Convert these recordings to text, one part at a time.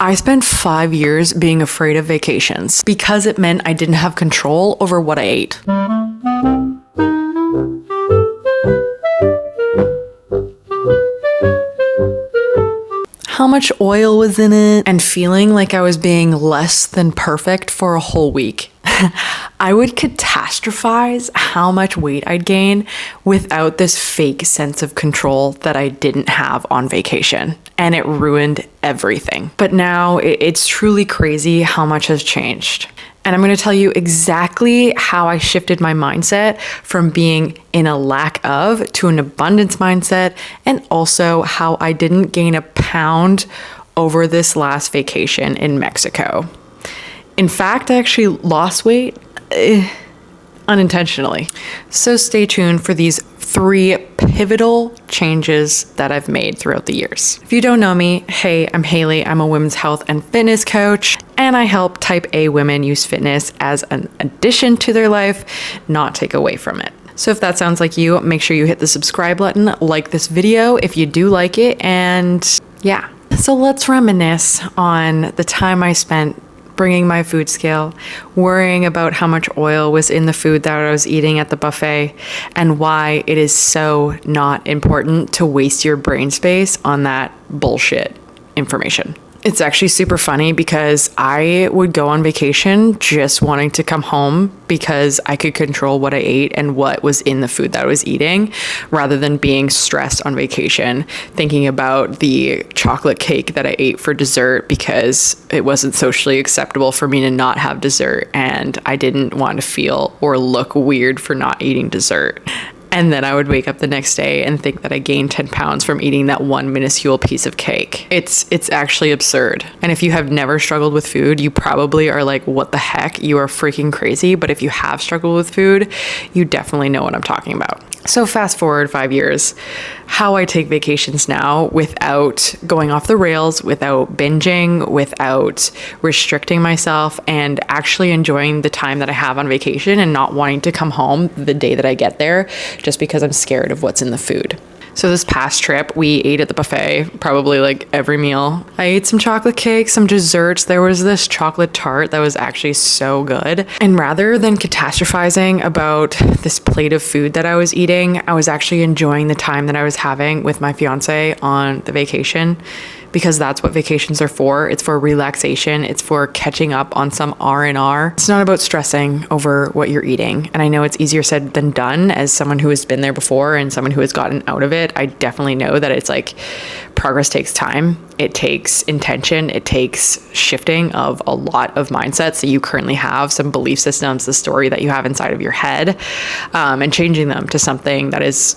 I spent 5 years being afraid of vacations because it meant I didn't have control over what I ate. How much oil was in it, and feeling like I was being less than perfect for a whole week. I would catastrophize how much weight I'd gain without this fake sense of control that I didn't have on vacation, and it ruined everything. But now it's truly crazy how much has changed. And I'm going to tell you exactly how I shifted my mindset from being in a lack of to an abundance mindset, and also how I didn't gain a pound over this last vacation in Mexico. In fact, I actually lost weight unintentionally. So stay tuned for these 3 pivotal changes that I've made throughout the years. If you don't know me, hey, I'm Haley. I'm a women's health and fitness coach, and I help type A women use fitness as an addition to their life, not take away from it. So if that sounds like you, make sure you hit the subscribe button, like this video if you do like it, and yeah. So let's reminisce on the time I spent bringing my food scale, worrying about how much oil was in the food that I was eating at the buffet, and why it is so not important to waste your brain space on that bullshit information. It's actually super funny because I would go on vacation just wanting to come home because I could control what I ate and what was in the food that I was eating, rather than being stressed on vacation, thinking about the chocolate cake that I ate for dessert because it wasn't socially acceptable for me to not have dessert, and I didn't want to feel or look weird for not eating dessert. And then I would wake up the next day and think that I gained 10 pounds from eating that one minuscule piece of cake. It's actually absurd. And if you have never struggled with food, you probably are like, what the heck? You are freaking crazy. But if you have struggled with food, you definitely know what I'm talking about. So fast forward 5 years, how I take vacations now without going off the rails, without binging, without restricting myself, and actually enjoying the time that I have on vacation and not wanting to come home the day that I get there just because I'm scared of what's in the food. So this past trip, we ate at the buffet, probably like every meal. I ate some chocolate cake, some desserts. There was this chocolate tart that was actually so good. And rather than catastrophizing about this plate of food that I was eating, I was actually enjoying the time that I was having with my fiance on the vacation, because that's what vacations are for. It's for relaxation. It's for catching up on some R&R. It's not about stressing over what you're eating. And I know it's easier said than done. As someone who has been there before and someone who has gotten out of it, I definitely know that it's like progress takes time. It takes intention. It takes shifting of a lot of mindsets that you currently have, some belief systems, the story that you have inside of your head, and changing them to something that is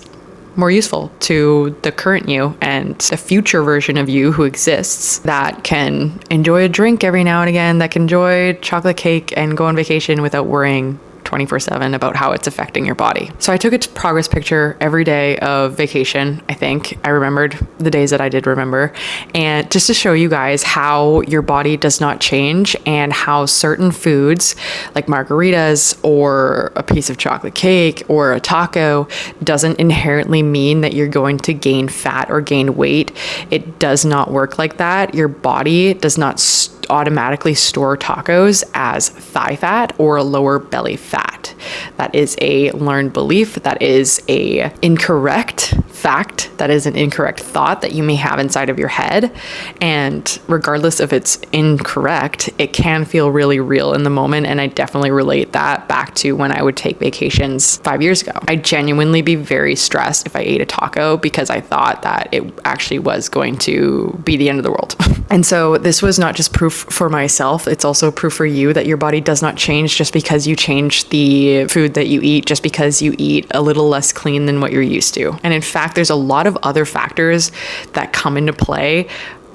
more useful to the current you and the future version of you who exists, that can enjoy a drink every now and again, that can enjoy chocolate cake and go on vacation without worrying 24/7 about how it's affecting your body. So I took a progress picture every day of vacation. I think I remembered the days that I did remember, and just to show you guys how your body does not change, and how certain foods like margaritas or a piece of chocolate cake or a taco doesn't inherently mean that you're going to gain fat or gain weight. It does not work like that. Your body does not automatically store tacos as thigh fat or lower belly fat. That is a learned belief. That is a incorrect fact. That is an incorrect thought that you may have inside of your head. And regardless if it's incorrect, it can feel really real in the moment. And I definitely relate that back to when I would take vacations 5 years ago. I'd genuinely be very stressed if I ate a taco because I thought that it actually was going to be the end of the world. And so this was not just proof for myself, it's also proof for you that your body does not change just because you change the food that you eat, just because you eat a little less clean than what you're used to. And in fact, there's a lot of other factors that come into play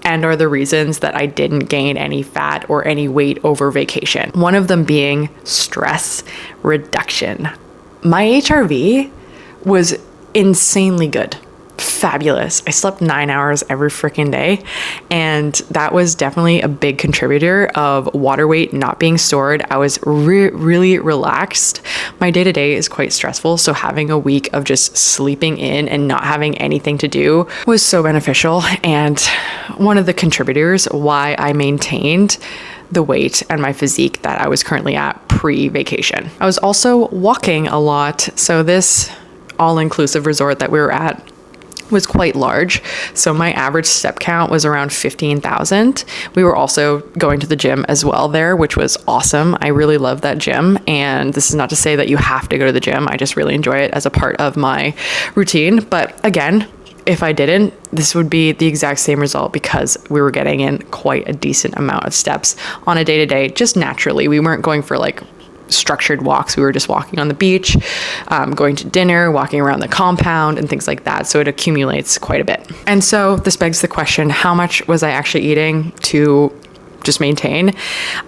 and are the reasons that I didn't gain any fat or any weight over vacation. One of them being stress reduction. My HRV was insanely good. fabulous. I slept 9 hours every freaking day. And that was definitely a big contributor of water weight not being stored. I was really relaxed. My day to day is quite stressful. So having a week of just sleeping in and not having anything to do was so beneficial. And one of the contributors why I maintained the weight and my physique that I was currently at pre-vacation. I was also walking a lot. So this all-inclusive resort that we were at was quite large. So my average step count was around 15,000. We were also going to the gym as well there, which was awesome. I really love that gym. And this is not to say that you have to go to the gym. I just really enjoy it as a part of my routine. But again, if I didn't, this would be the exact same result because we were getting in quite a decent amount of steps on a day-to-day, just naturally. We weren't going for like structured walks. We were just walking on the beach, going to dinner, walking around the compound and things like that. So it accumulates quite a bit. And so this begs the question, how much was I actually eating to just maintain?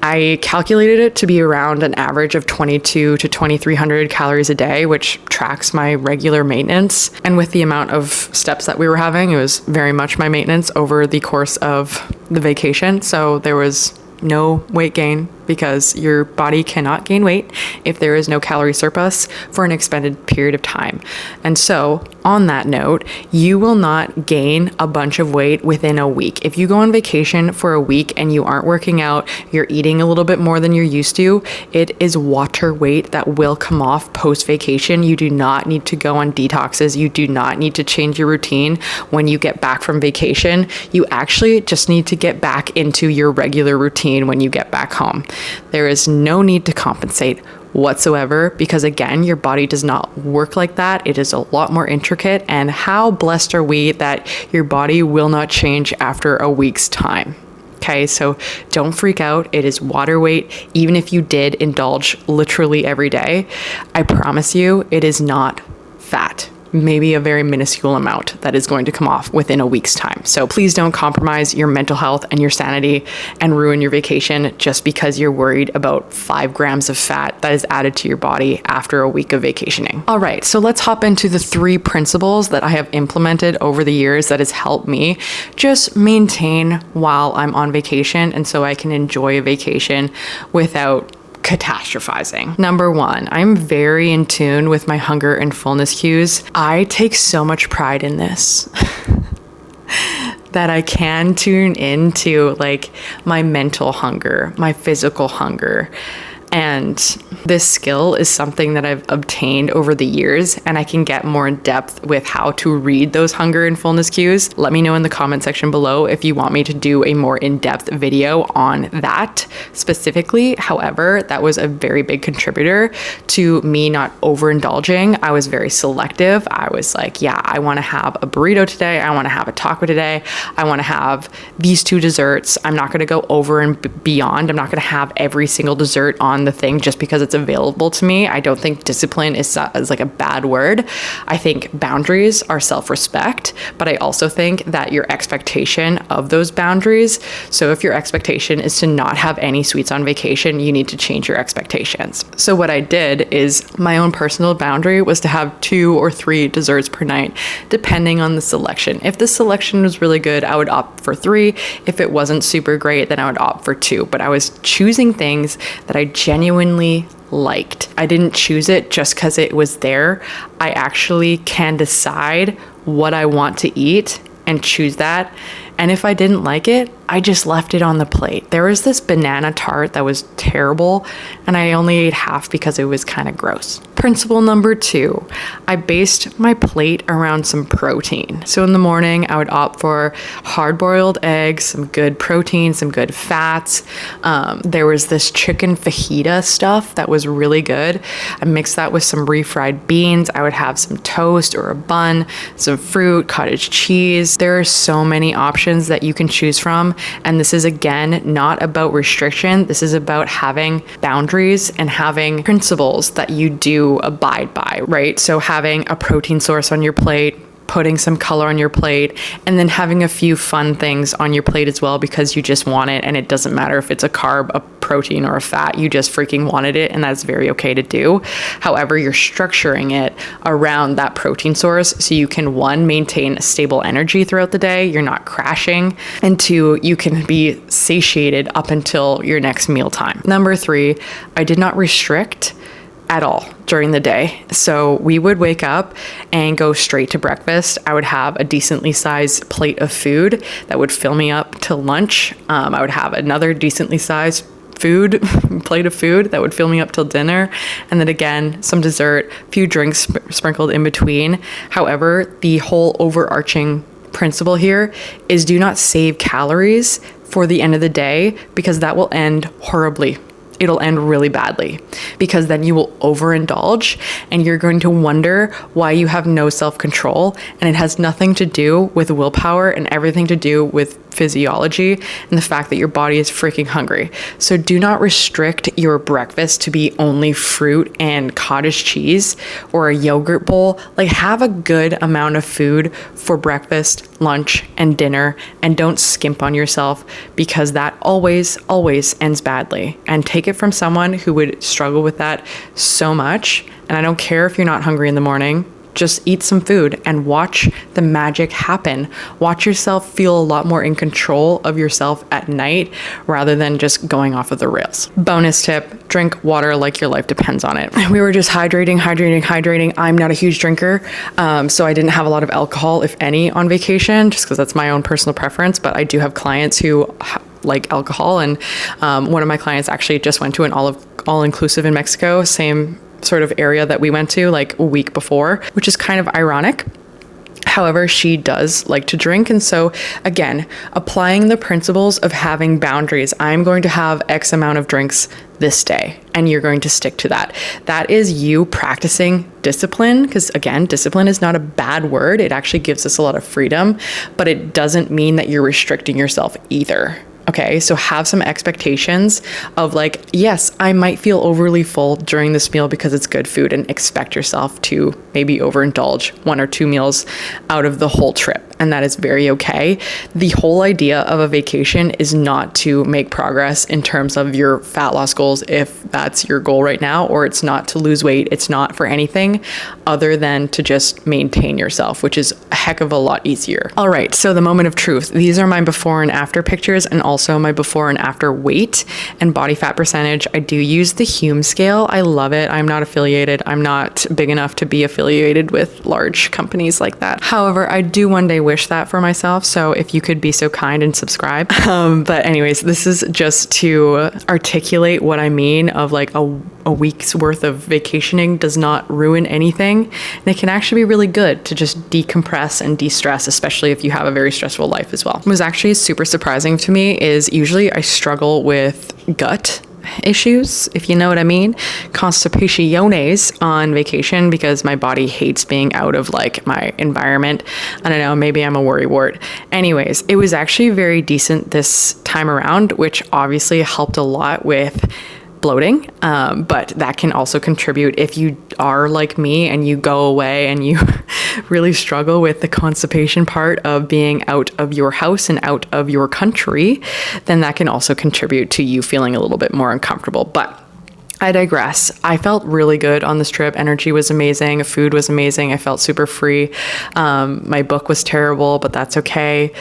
I calculated it to be around an average of 22 to 2,300 calories a day, which tracks my regular maintenance. And with the amount of steps that we were having, it was very much my maintenance over the course of the vacation. So there was no weight gain because your body cannot gain weight if there is no calorie surplus for an extended period of time. And so on that note, you will not gain a bunch of weight within a week. If you go on vacation for a week and you aren't working out, you're eating a little bit more than you're used to, it is water weight that will come off post vacation. You do not need to go on detoxes. You do not need to change your routine when you get back from vacation. You actually just need to get back into your regular routine when you get back home. There is no need to compensate whatsoever because again, your body does not work like that. It is a lot more intricate, and how blessed are we that your body will not change after a week's time. Okay, so don't freak out. It is water weight. Even if you did indulge literally every day, I promise you it is not fat. Maybe a very minuscule amount that is going to come off within a week's time. So please don't compromise your mental health and your sanity and ruin your vacation just because you're worried about 5 grams of fat that is added to your body after a week of vacationing. All right, so let's hop into the 3 principles that I have implemented over the years that has helped me just maintain while I'm on vacation and so I can enjoy a vacation without catastrophizing. Number 1, I'm very in tune with my hunger and fullness cues. I take so much pride in this that I can tune into like my mental hunger, my physical hunger. And this skill is something that I've obtained over the years, and I can get more in depth with how to read those hunger and fullness cues. Let me know in the comment section below if you want me to do a more in-depth video on that specifically. However, that was a very big contributor to me not overindulging. I was very selective. I was like, yeah, I want to have a burrito today. I want to have a taco today. I want to have these 2 desserts. I'm not going to go over and beyond. I'm not going to have every single dessert on the thing just because it's available to me. I don't think discipline is like a bad word. I think boundaries are self-respect, but I also think that your expectation of those boundaries, so if your expectation is to not have any sweets on vacation, you need to change your expectations. So what I did is my own personal boundary was to have 2 or 3 desserts per night, depending on the selection. If the selection was really good, I would opt for 3. If it wasn't super great, then I would opt for 2. But I was choosing things that I genuinely liked. I didn't choose it just because it was there. I actually can decide what I want to eat and choose that. And if I didn't like it, I just left it on the plate. There was this banana tart that was terrible, and I only ate half because it was kind of gross. Principle number 2, I based my plate around some protein. So in the morning, I would opt for hard-boiled eggs, some good protein, some good fats. There was this chicken fajita stuff that was really good. I mixed that with some refried beans. I would have some toast or a bun, some fruit, cottage cheese. There are so many options that you can choose from. And this is, again, not about restriction. This is about having boundaries and having principles that you do abide by, right? So having a protein source on your plate, putting some color on your plate, and then having a few fun things on your plate as well because you just want it, and it doesn't matter if it's a carb, a protein, or a fat, you just freaking wanted it, and that's very okay to do. However, you're structuring it around that protein source so you can, one, maintain a stable energy throughout the day, you're not crashing, and two, you can be satiated up until your next mealtime. Number 3, I did not restrict at all during the day. So we would wake up and go straight to breakfast. I would have a decently sized plate of food that would fill me up till lunch. I would have another decently sized plate of food that would fill me up till dinner, and then again some dessert, few drinks sprinkled in between. However, the whole overarching principle here is do not save calories for the end of the day, because that will end horribly. It'll end really badly, because then you will overindulge and you're going to wonder why you have no self-control, and it has nothing to do with willpower and everything to do with physiology and the fact that your body is freaking hungry. So do not restrict your breakfast to be only fruit and cottage cheese or a yogurt bowl. Like, have a good amount of food for breakfast, lunch, and dinner, and don't skimp on yourself, because that always ends badly. And take it from someone who would struggle with that so much. And I don't care if you're not hungry in the morning. Just eat some food and watch the magic happen. Watch yourself feel a lot more in control of yourself at night rather than just going off of the rails. Bonus tip, drink water like your life depends on it. We were just hydrating. I'm not a huge drinker, so I didn't have a lot of alcohol, if any, on vacation, just because that's my own personal preference. But I do have clients who like alcohol, and one of my clients actually just went to an all-inclusive in Mexico, same sort of area that we went to like a week before, which is kind of ironic. However, she does like to drink. And so again, applying the principles of having boundaries, I'm going to have X amount of drinks this day, and you're going to stick to that. That is you practicing discipline, because again, discipline is not a bad word. It actually gives us a lot of freedom, but it doesn't mean that you're restricting yourself either. Okay, so have some expectations of like, yes, I might feel overly full during this meal because it's good food, and expect yourself to maybe overindulge 1 or 2 meals out of the whole trip. And that is very okay. The whole idea of a vacation is not to make progress in terms of your fat loss goals, if that's your goal right now, or it's not to lose weight. It's not for anything other than to just maintain yourself, which is a heck of a lot easier. All right, so the moment of truth. These are my before and after pictures, and also my before and after weight and body fat percentage. I do use the Hume scale. I love it. I'm not affiliated. I'm not big enough to be affiliated with large companies like that. However, I do one day wish that for myself. So if you could be so kind and subscribe. But anyways, this is just to articulate what I mean of like a week's worth of vacationing does not ruin anything. And it can actually be really good to just decompress and de-stress, especially if you have a very stressful life as well. What was actually super surprising to me is usually I struggle with gut issues, if you know what I mean, constipaciones on vacation, because my body hates being out of like my environment. I don't know, maybe I'm a worrywart. Anyways, it was actually very decent this time around, which obviously helped a lot with bloating, but that can also contribute if you are like me and you go away and you really struggle with the constipation part of being out of your house and out of your country, then that can also contribute to you feeling a little bit more uncomfortable. But I digress. I felt really good on this trip. Energy was amazing. Food was amazing. I felt super free. My book was terrible, but that's okay.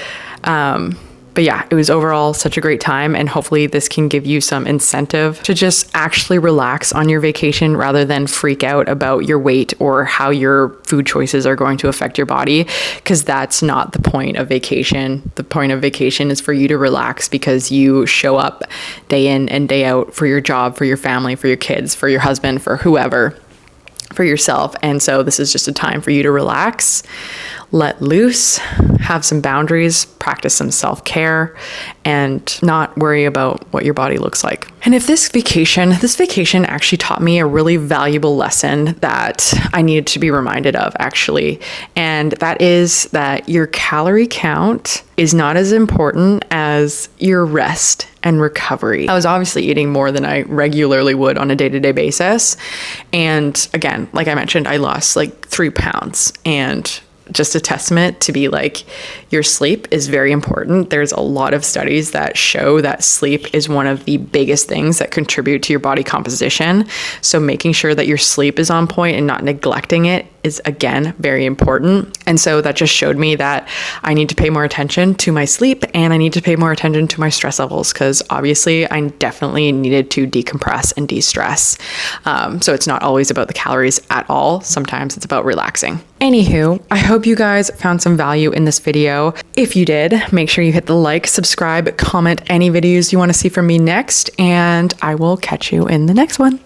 But yeah, it was overall such a great time, and hopefully this can give you some incentive to just actually relax on your vacation rather than freak out about your weight or how your food choices are going to affect your body, because that's not the point of vacation. The point of vacation is for you to relax because you show up day in and day out for your job, for your family, for your kids, for your husband, for whoever, for yourself. And so this is just a time for you to relax, let loose, have some boundaries, practice some self-care, and not worry about what your body looks like. And if this vacation actually taught me a really valuable lesson that I needed to be reminded of, actually. And that is that your calorie count is not as important as your rest and recovery. I was obviously eating more than I regularly would on a day-to-day basis. And again, like I mentioned, I lost like 3 pounds, and just a testament to be like, your sleep is very important. There's a lot of studies that show that sleep is one of the biggest things that contribute to your body composition. So making sure that your sleep is on point and not neglecting it is, again, very important. And so that just showed me that I need to pay more attention to my sleep, and I need to pay more attention to my stress levels, because obviously I definitely needed to decompress and de-stress. So it's not always about the calories at all. Sometimes it's about relaxing. Anywho, I hope you guys found some value in this video. If you did, make sure you hit the like, subscribe, comment any videos you want to see from me next, and I will catch you in the next one.